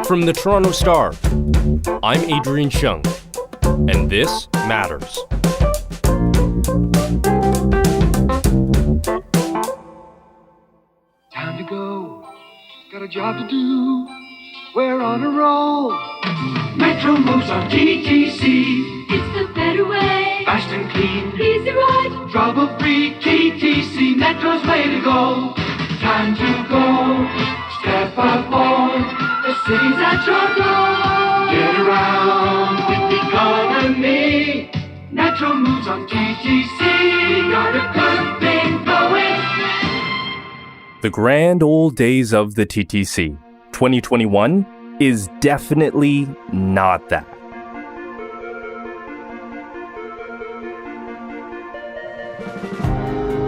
From the Toronto Star, I'm Adrian Shung, and this matters. Time to go, got a job to do, we're on a roll. Metro moves on TTC, it's the better way. fast and clean, Easy ride, trouble-free. TTC, Metro's way to go. Time to go, step aboard, the city's at your door. Get around with the economy, Metro moves on TTC, we got a good thing going. The grand old days of the TTC. 2021 is definitely not that.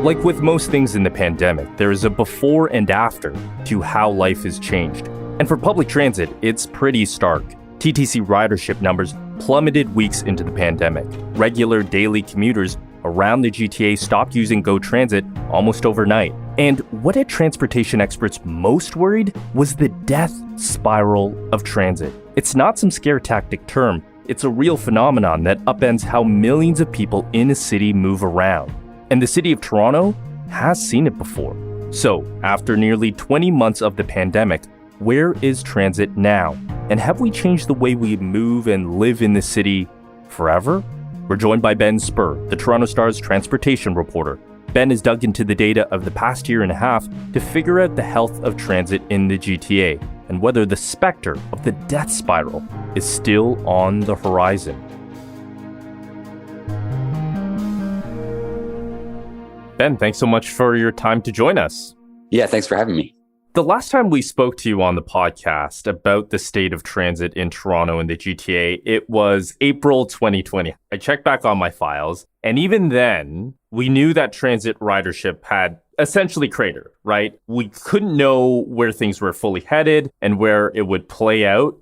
Like with most things in the pandemic, there is a before and after to how life has changed. And for public transit, it's pretty stark. TTC ridership numbers plummeted weeks into the pandemic. Regular daily commuters around the GTA stopped using GO Transit almost overnight. And what had transportation experts most worried was the death spiral of transit. It's not some scare tactic term. It's a real phenomenon that upends how millions of people in a city move around. And the city of Toronto has seen it before. So, after nearly 20 months of the pandemic, where is transit now? And have we changed the way we move and live in the city forever? We're joined by Ben Spurr, the Toronto Star's transportation reporter. Ben has dug into the data of the past year and a half to figure out the health of transit in the GTA and whether the specter of the death spiral is still on the horizon. Ben, thanks so much for your time to join us. Yeah, thanks for having me. The last time we spoke to you on the podcast about the state of transit in Toronto and the GTA, it was April 2020. I checked back on my files, and even then, we knew that transit ridership had essentially cratered, right? We couldn't know where things were fully headed and where it would play out.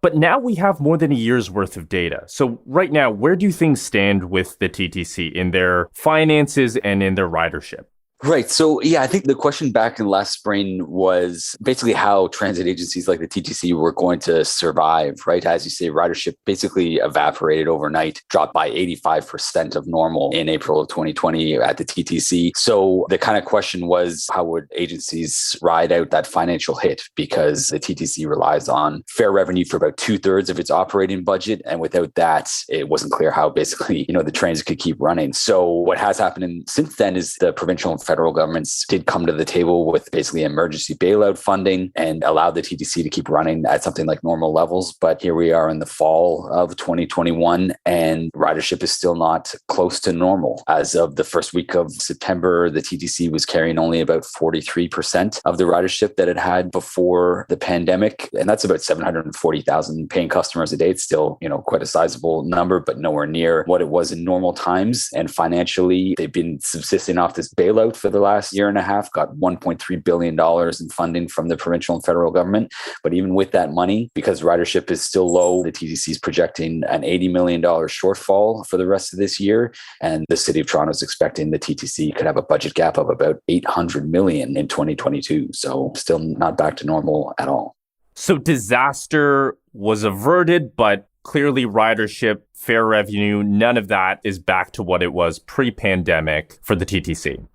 But now we have more than a year's worth of data. So right now, where do things stand with the TTC in their finances and in their ridership? Right. So, yeah, I think the question back in last spring was basically how transit agencies like the TTC were going to survive, right? As you say, ridership basically evaporated overnight, dropped by 85% of normal in April of 2020 at the TTC. So the kind of question was, how would agencies ride out that financial hit? Because the TTC relies on fare revenue for about 2/3 of its operating budget. And without that, it wasn't clear how basically, the trains could keep running. So what has happened since then is the provincial and federal governments did come to the table with basically emergency bailout funding and allowed the TTC to keep running at something like normal levels. But here we are in the fall of 2021 and ridership is still not close to normal. As of the first week of September, the TTC was carrying only about 43% of the ridership that it had before the pandemic. And that's about 740,000 paying customers a day. It's still, quite a sizable number, but nowhere near what it was in normal times. And financially, they've been subsisting off this bailout for the last year and a half, got $1.3 billion in funding from the provincial and federal government. But even with that money, because ridership is still low, the TTC is projecting an $80 million shortfall for the rest of this year. And the city of Toronto is expecting the TTC could have a budget gap of about $800 million in 2022. So still not back to normal at all. So disaster was averted, but clearly ridership, fare revenue, none of that is back to what it was pre-pandemic for the TTC.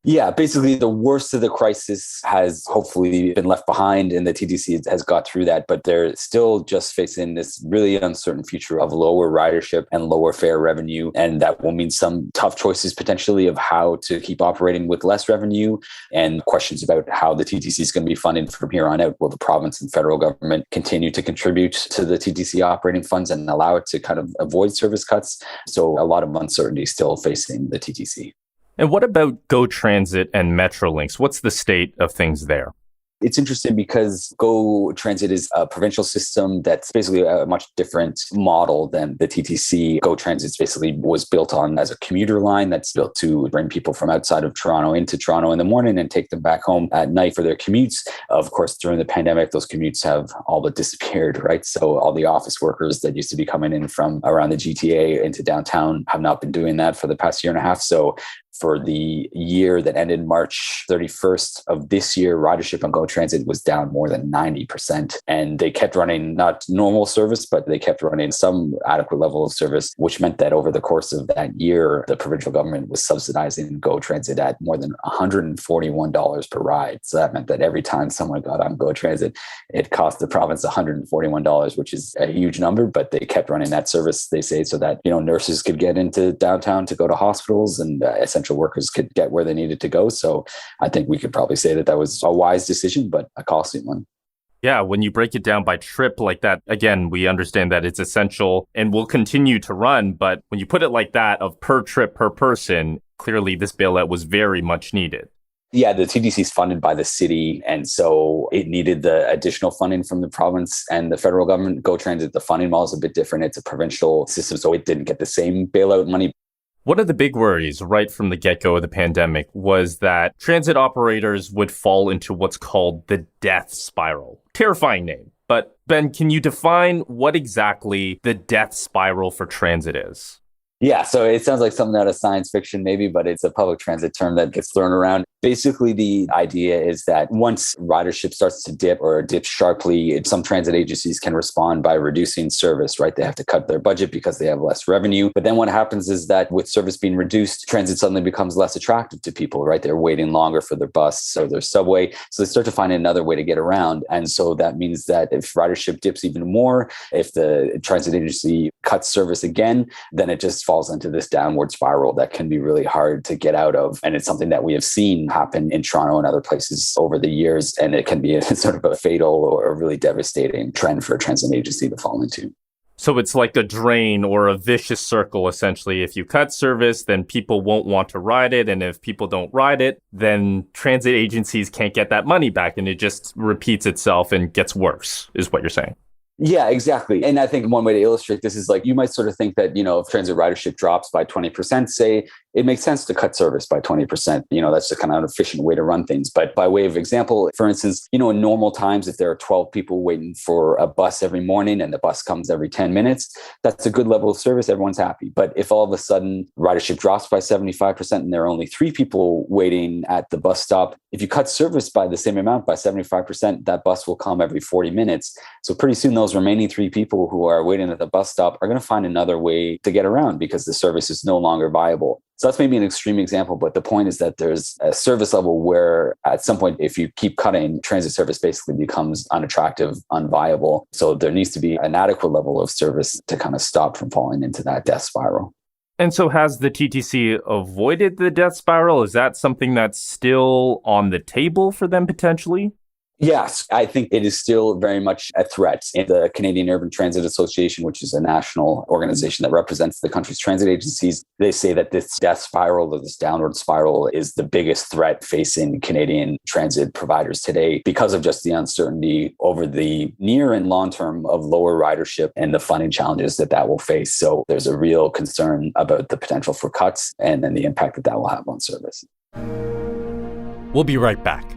Yeah, basically the worst of the crisis has hopefully been left behind and the TTC has got through that, but they're still just facing this really uncertain future of lower ridership and lower fare revenue. And that will mean some tough choices potentially of how to keep operating with less revenue and questions about how the TTC is going to be funded from here on out. Will the province and federal government continue to contribute to the TTC operating funds and allow it to kind of avoid service cuts? So a lot of uncertainty still facing the TTC. And what about GO Transit and Metrolinx? What's the state of things there? It's interesting because GO Transit is a provincial system that's basically a much different model than the TTC. GO Transit basically was built on as a commuter line that's built to bring people from outside of Toronto into Toronto in the morning and take them back home at night for their commutes. Of course, during the pandemic, those commutes have all but disappeared, right? So all the office workers that used to be coming in from around the GTA into downtown have not been doing that for the past year and a half. So For the year that ended March 31st of this year, ridership on GO Transit was down more than 90%. And they kept running not normal service, but they kept running some adequate level of service, which meant that over the course of that year, the provincial government was subsidizing GO Transit at more than $141 per ride. So that meant that every time someone got on GO Transit, it cost the province $141, which is a huge number, but they kept running that service, they say, so that, nurses could get into downtown to go to hospitals and essential workers could get where they needed to go. So I think we could probably say that was a wise decision, but a costly one. Yeah, when you break it down by trip like that, again, we understand that it's essential and will continue to run. But when you put it like that of per trip per person, clearly this bailout was very much needed. Yeah, the TTC is funded by the city, and so it needed the additional funding from the province and the federal government. GO Transit, the funding model is a bit different. It's a provincial system, so it didn't get the same bailout money. One of the big worries right from the get-go of the pandemic was that transit operators would fall into what's called the death spiral. Terrifying name. But Ben, can you define what exactly the death spiral for transit is? Yeah, so it sounds like something out of science fiction maybe, but it's a public transit term that gets thrown around. Basically, the idea is that once ridership starts to dip or dips sharply, some transit agencies can respond by reducing service, right? They have to cut their budget because they have less revenue. But then what happens is that with service being reduced, transit suddenly becomes less attractive to people, right? They're waiting longer for their bus or their subway. So they start to find another way to get around. And so that means that if ridership dips even more, if the transit agency cuts service again, then it just falls into this downward spiral that can be really hard to get out of. And it's something that we have seen happen in Toronto and other places over the years. And it can be a sort of a fatal or a really devastating trend for a transit agency to fall into. So it's like a drain or a vicious circle, essentially. If you cut service, then people won't want to ride it. And if people don't ride it, then transit agencies can't get that money back. And it just repeats itself and gets worse, is what you're saying. Yeah, exactly. And I think one way to illustrate this is like, you might sort of think that, if transit ridership drops by 20%, say, it makes sense to cut service by 20%. That's the kind of efficient way to run things. But by way of example, for instance, in normal times, if there are 12 people waiting for a bus every morning and the bus comes every 10 minutes, that's a good level of service. Everyone's happy. But if all of a sudden ridership drops by 75% and there are only 3 people waiting at the bus stop, if you cut service by the same amount, by 75%, that bus will come every 40 minutes. So pretty soon those remaining 3 people who are waiting at the bus stop are going to find another way to get around because the service is no longer viable. So that's maybe an extreme example, but the point is that there's a service level where at some point, if you keep cutting, transit service basically becomes unattractive, unviable. So there needs to be an adequate level of service to kind of stop from falling into that death spiral. And so has the TTC avoided the death spiral? Is that something that's still on the table for them potentially? Yes, I think it is still very much a threat. In the Canadian Urban Transit Association, which is a national organization that represents the country's transit agencies, they say that this death spiral or this downward spiral is the biggest threat facing Canadian transit providers today because of just the uncertainty over the near and long term of lower ridership and the funding challenges that will face. So there's a real concern about the potential for cuts and then the impact that will have on service. We'll be right back.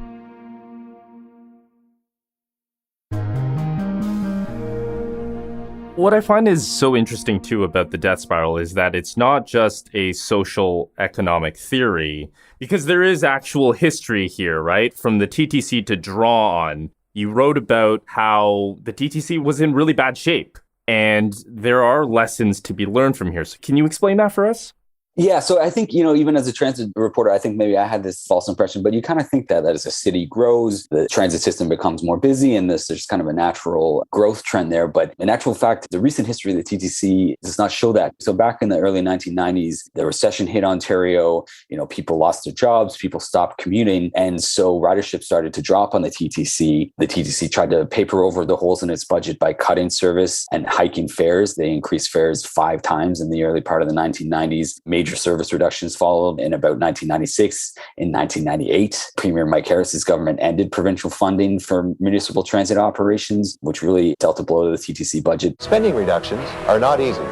What I find is so interesting, too, about the death spiral is that it's not just a social economic theory, because there is actual history here, right? From the TTC to draw on. You wrote about how the TTC was in really bad shape, and there are lessons to be learned from here. So can you explain that for us? Yeah, so I think, even as a transit reporter, I think maybe I had this false impression, but you kind of think that as a city grows, the transit system becomes more busy and there's kind of a natural growth trend there. But in actual fact, the recent history of the TTC does not show that. So back in the early 1990s, the recession hit Ontario, people lost their jobs, people stopped commuting. And so ridership started to drop on the TTC. The TTC tried to paper over the holes in its budget by cutting service and hiking fares. They increased fares 5 times in the early part of the 1990s. Major service reductions followed in about 1996. In 1998, Premier Mike Harris's government ended provincial funding for municipal transit operations, which really dealt a blow to the TTC budget. Spending reductions are not easy,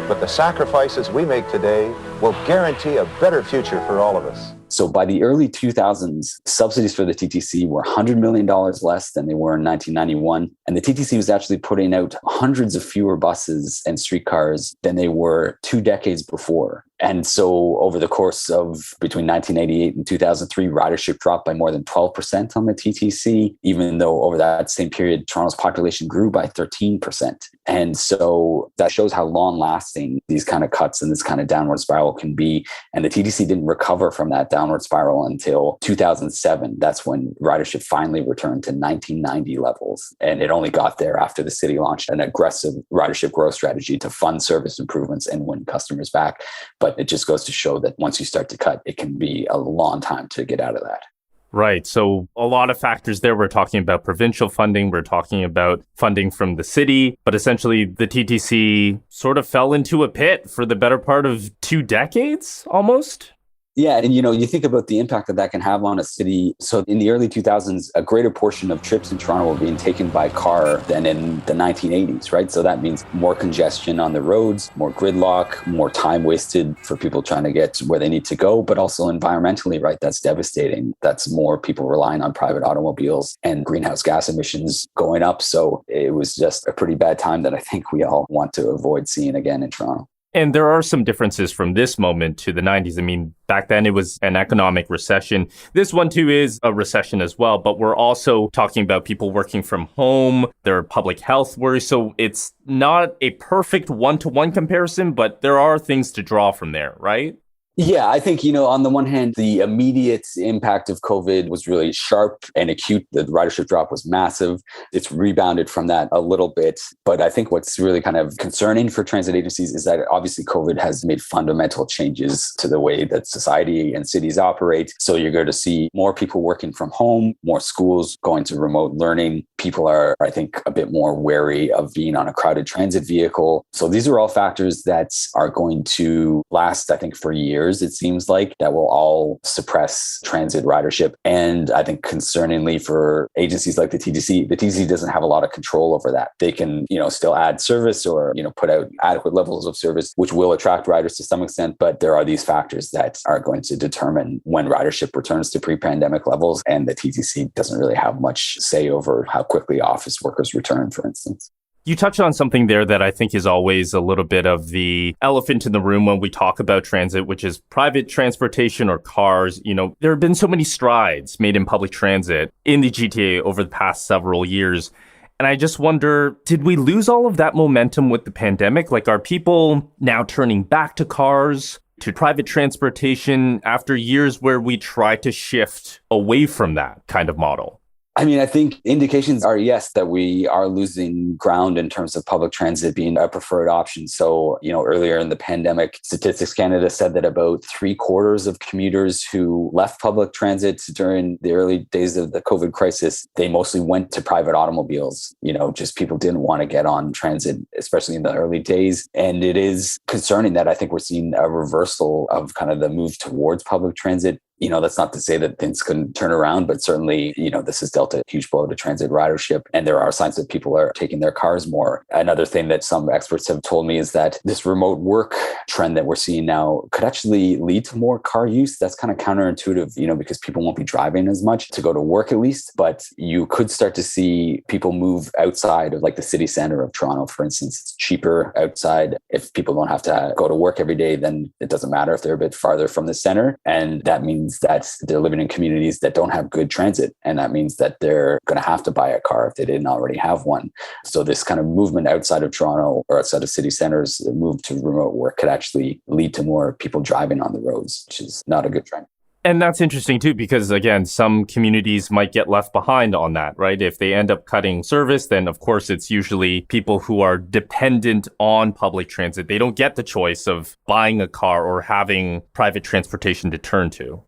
but the sacrifices we make today will guarantee a better future for all of us. So by the early 2000s, subsidies for the TTC were $100 million less than they were in 1991. And the TTC was actually putting out hundreds of fewer buses and streetcars than they were 2 decades before. And so over the course of between 1988 and 2003, ridership dropped by more than 12% on the TTC, even though over that same period, Toronto's population grew by 13%. And so that shows how long lasting these kind of cuts and this kind of downward spiral can be. And the TTC didn't recover from that downward spiral until 2007. That's when ridership finally returned to 1990 levels. And it only got there after the city launched an aggressive ridership growth strategy to fund service improvements and win customers back. But it just goes to show that once you start to cut, it can be a long time to get out of that. Right. So a lot of factors there. We're talking about provincial funding. We're talking about funding from the city. But essentially, the TTC sort of fell into a pit for the better part of 2 decades almost. Yeah. And, you think about the impact that can have on a city. So in the early 2000s, a greater portion of trips in Toronto were being taken by car than in the 1980s, right? So that means more congestion on the roads, more gridlock, more time wasted for people trying to get where they need to go, but also environmentally, right? That's devastating. That's more people relying on private automobiles and greenhouse gas emissions going up. So it was just a pretty bad time that I think we all want to avoid seeing again in Toronto. And there are some differences from this moment to the 90s. I mean, back then it was an economic recession. This one too is a recession as well, but we're also talking about people working from home. There are public health worries. So it's not a perfect one-to-one comparison, but there are things to draw from there, right? Yeah, I think, on the one hand, the immediate impact of COVID was really sharp and acute. The ridership drop was massive. It's rebounded from that a little bit. But I think what's really kind of concerning for transit agencies is that obviously COVID has made fundamental changes to the way that society and cities operate. So you're going to see more people working from home, more schools going to remote learning. People are, I think, a bit more wary of being on a crowded transit vehicle. So these are all factors that are going to last, I think, for years. It seems like that will all suppress transit ridership. And I think concerningly for agencies like the TTC doesn't have a lot of control over that. They can, still add service or, put out adequate levels of service, which will attract riders to some extent. But there are these factors that are going to determine when ridership returns to pre-pandemic levels. And the TTC doesn't really have much say over how quickly office workers return, for instance. You touched on something there that I think is always a little bit of the elephant in the room when we talk about transit, which is private transportation or cars. There have been so many strides made in public transit in the GTA over the past several years. And I just wonder, did we lose all of that momentum with the pandemic? Like, are people now turning back to cars, to private transportation after years where we tried to shift away from that kind of model? I mean, I think indications are, yes, that we are losing ground in terms of public transit being a preferred option. So, earlier in the pandemic, Statistics Canada said that about 3/4 of commuters who left public transit during the early days of the COVID crisis, they mostly went to private automobiles. Just people didn't want to get on transit, especially in the early days. And it is concerning that I think we're seeing a reversal of kind of the move towards public transit. That's not to say that things couldn't turn around, but certainly, this has dealt a huge blow to transit ridership. And there are signs that people are taking their cars more. Another thing that some experts have told me is that this remote work trend that we're seeing now could actually lead to more car use. That's kind of counterintuitive, because people won't be driving as much to go to work at least. But you could start to see people move outside of like the city center of Toronto, for instance. It's cheaper outside. If people don't have to go to work every day, then it doesn't matter if they're a bit farther from the center. And that means that they're living in communities that don't have good transit. And that means that they're going to have to buy a car if they didn't already have one. So this kind of movement outside of Toronto or outside of city centers, the move to remote work could actually lead to more people driving on the roads, which is not a good trend. And that's interesting too, because again, some communities might get left behind on that, right? If they end up cutting service, then of course it's usually people who are dependent on public transit. They don't get the choice of buying a car or having private transportation to turn to.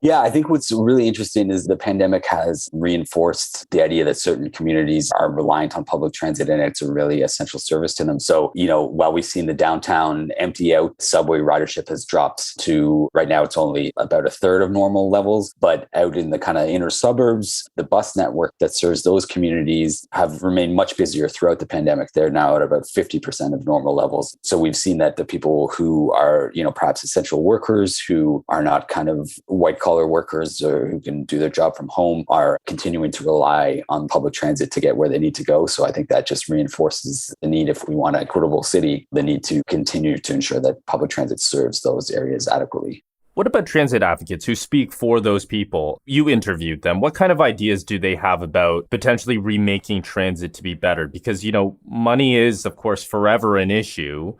Yeah, I think what's really interesting is the pandemic has reinforced the idea that certain communities are reliant on public transit and it's a really essential service to them. So, while we've seen the downtown empty out, subway ridership has dropped to, right now it's only about 1/3 of normal levels, but out in the kind of inner suburbs, the bus network that serves those communities have remained much busier throughout the pandemic. They're now at about 50% of normal levels. So we've seen that the people who are, perhaps essential workers who are not kind of white collar collar workers or who can do their job from home are continuing to rely on public transit to get where they need to go. So I think that just reinforces the need, if we want an equitable city, the need to continue to ensure that public transit serves those areas adequately. What about transit advocates who speak for those people? You interviewed them. What kind of ideas do they have about potentially remaking transit to be better? Because, money is, of course, forever an issue.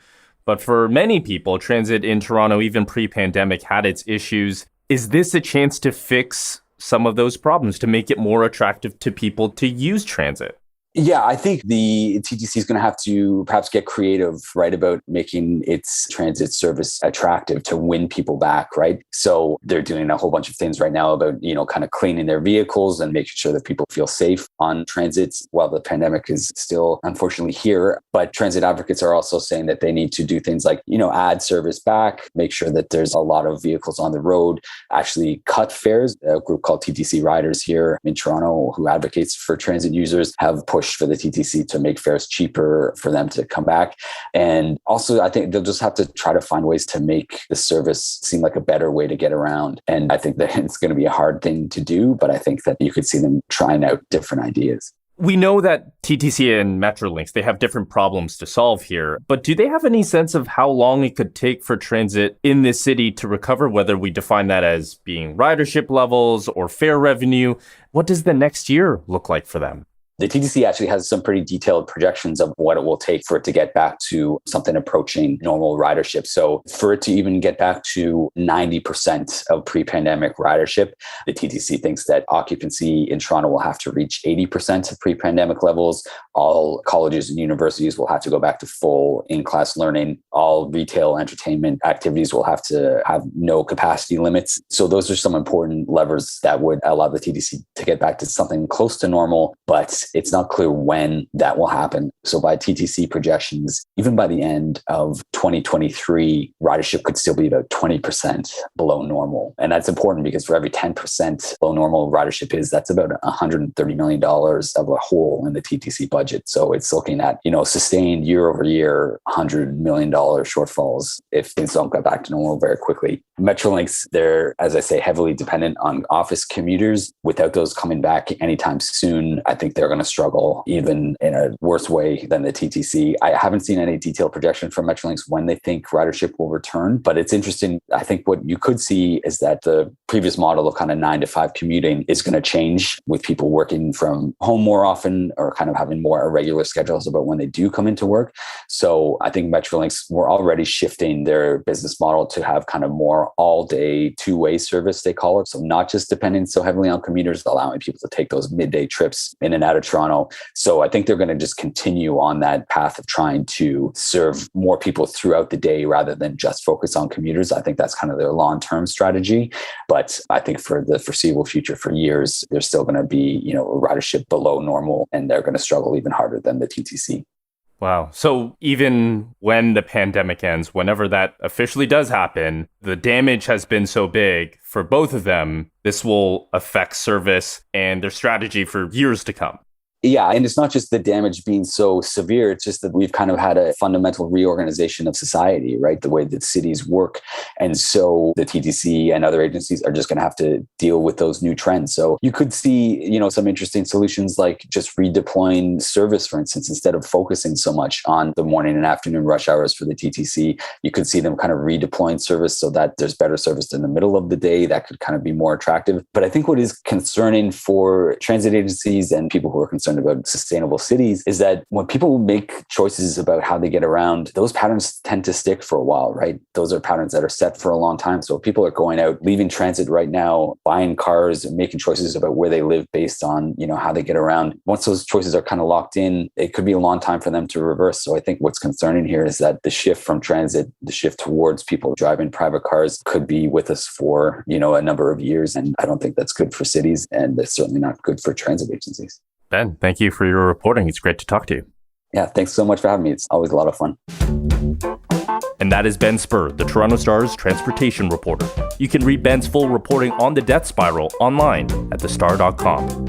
But for many people, transit in Toronto, even pre-pandemic, had its issues. Is this a chance to fix some of those problems, to make it more attractive to people to use transit? Yeah, I think the TTC is going to have to perhaps get creative, right, about making its transit service attractive to win people back, right? So they're doing a whole bunch of things right now about, kind of cleaning their vehicles and making sure that people feel safe on transits while the pandemic is still unfortunately here. But transit advocates are also saying that they need to do things like, add service back, make sure that there's a lot of vehicles on the road, actually cut fares. A group called TTC Riders here in Toronto, who advocates for transit users, have pushed for the TTC to make fares cheaper for them to come back. And also, I think they'll just have to try to find ways to make the service seem like a better way to get around. And I think that it's going to be a hard thing to do, but I think that you could see them trying out different ideas. We know that TTC and Metrolinx, they have different problems to solve here, but do they have any sense of how long it could take for transit in this city to recover, whether we define that as being ridership levels or fare revenue? What does the next year look like for them? The TTC actually has some pretty detailed projections of what it will take for it to get back to something approaching normal ridership. So for it to even get back to 90% of pre-pandemic ridership, the TTC thinks that occupancy in Toronto will have to reach 80% of pre-pandemic levels. All colleges and universities will have to go back to full in-class learning. All retail entertainment activities will have to have no capacity limits. So those are some important levers that would allow the TTC to get back to something close to normal, but it's not clear when that will happen. So by TTC projections, even by the end of 2023, ridership could still be about 20% below normal. And that's important because for every 10% below normal ridership that's about $130 million of a hole in the TTC budget. So it's looking at, sustained year over year, $100 million shortfalls if things don't get back to normal very quickly. Metrolinx, they're, as I say, heavily dependent on office commuters. Without those coming back anytime soon, I think they're going to struggle even in a worse way than the TTC. I haven't seen any detailed projection from Metrolinx when they think ridership will return, but it's interesting. I think what you could see is that the previous model of kind of 9 to 5 commuting is going to change with people working from home more often or kind of having more irregular schedules about when they do come into work. So I think Metrolinx were already shifting their business model to have kind of more all-day two-way service, they call it. So not just depending so heavily on commuters, allowing people to take those midday trips in and out of Toronto. So I think they're going to just continue on that path of trying to serve more people throughout the day rather than just focus on commuters. I think that's kind of their long-term strategy. But I think for the foreseeable future, for years, there's still going to be, ridership below normal, and they're going to struggle even harder than the TTC. Wow. So even when the pandemic ends, whenever that officially does happen, the damage has been so big for both of them, this will affect service and their strategy for years to come. Yeah, and it's not just the damage being so severe, it's just that we've kind of had a fundamental reorganization of society, right? The way that cities work. And so the TTC and other agencies are just going to have to deal with those new trends. So you could see, some interesting solutions like just redeploying service, for instance, instead of focusing so much on the morning and afternoon rush hours for the TTC, you could see them kind of redeploying service so that there's better service in the middle of the day that could kind of be more attractive. But I think what is concerning for transit agencies and people who are concerned about sustainable cities is that when people make choices about how they get around, those patterns tend to stick for a while, right? Those are patterns that are set for a long time. So if people are going out, leaving transit right now, buying cars and making choices about where they live based on, how they get around. Once those choices are kind of locked in, it could be a long time for them to reverse. So I think what's concerning here is that the shift from transit, the shift towards people driving private cars could be with us for, a number of years. And I don't think that's good for cities, and it's certainly not good for transit agencies. Ben, thank you for your reporting. It's great to talk to you. Yeah, thanks so much for having me. It's always a lot of fun. And that is Ben Spurr, the Toronto Star's transportation reporter. You can read Ben's full reporting on the death spiral online at thestar.com.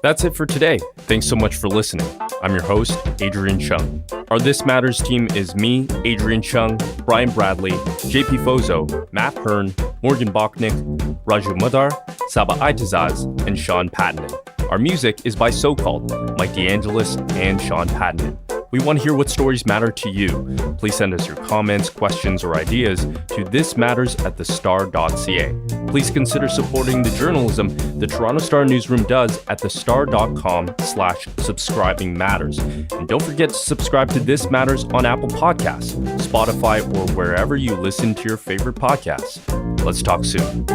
That's it for today. Thanks so much for listening. I'm your host, Adrian Chung. Our This Matters team is me, Adrian Chung, Brian Bradley, JP Fozo, Matt Hearn, Morgan Bachnick, Raju Mudar, Saba Aitazaz, and Sean Patton. Our music is by So Called, Mike DeAngelis, and Sean Patton. We want to hear what stories matter to you. Please send us your comments, questions, or ideas to thismatters@thestar.ca. Please consider supporting the journalism the Toronto Star newsroom does at thestar.com/subscribingmatters. And don't forget to subscribe to This Matters on Apple Podcasts, Spotify, or wherever you listen to your favorite podcasts. Let's talk soon.